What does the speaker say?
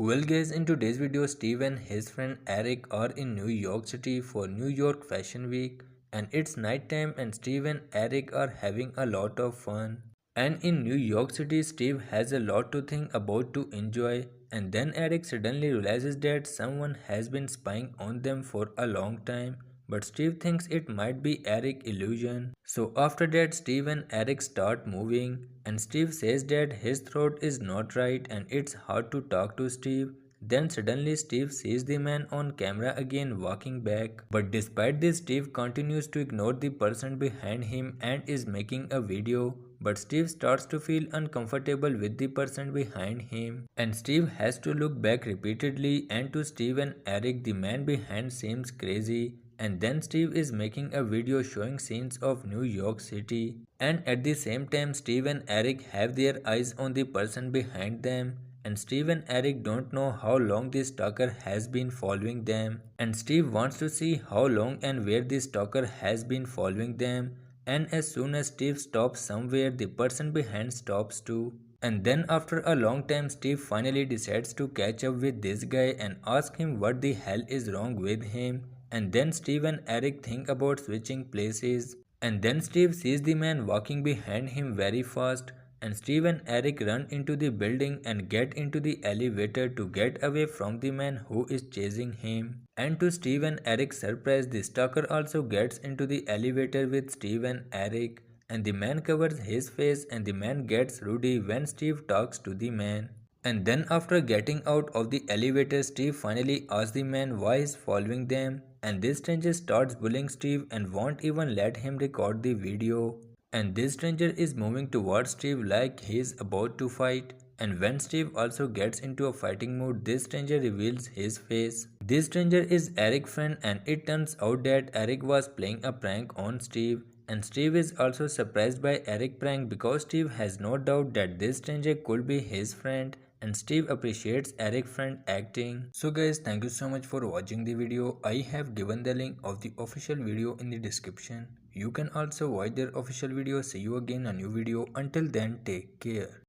Well guys, in today's video, Steve and his friend Eric are in New York City for New York Fashion Week, and it's nighttime and Steve and Eric are having a lot of fun. And in New York City, Steve has a lot to think about to enjoy, and then Eric suddenly realizes that someone has been spying on them for a long time, but Steve thinks it might be Eric's illusion. So after that, Steve and Eric start moving, and Steve says that his throat is not right and it's hard to talk to Steve. Then suddenly Steve sees the man on camera again walking back. But despite this, Steve continues to ignore the person behind him and is making a video. But Steve starts to feel uncomfortable with the person behind him. And Steve has to look back repeatedly, and to Steve and Eric the man behind seems crazy. And then Steve is making a video showing scenes of New York City. And at the same time, Steve and Eric have their eyes on the person behind them. And Steve and Eric don't know how long the stalker has been following them. And Steve wants to see how long and where the stalker has been following them. And as soon as Steve stops somewhere, the person behind stops too. And then after a long time, Steve finally decides to catch up with this guy and ask him what the hell is wrong with him. And then Steve and Eric think about switching places. And then Steve sees the man walking behind him very fast. And Steve and Eric run into the building and get into the elevator to get away from the man who is chasing him. And to Steve and Eric's surprise, the stalker also gets into the elevator with Steve and Eric. And the man covers his face and the man gets ruddy when Steve talks to the man. And then after getting out of the elevator, Steve finally asks the man why he's following them, and this stranger starts bullying Steve and won't even let him record the video. And this stranger is moving towards Steve like he is about to fight. And when Steve also gets into a fighting mood, this stranger reveals his face. This stranger is Eric's friend, and it turns out that Eric was playing a prank on Steve. And Steve is also surprised by Eric's prank because Steve has no doubt that this stranger could be his friend, and Steve appreciates Eric's friend acting. So guys, thank you so much for watching the video. I have given the link of the official video in the description. You can also watch their official video. See you again in a new video. Until then, take care.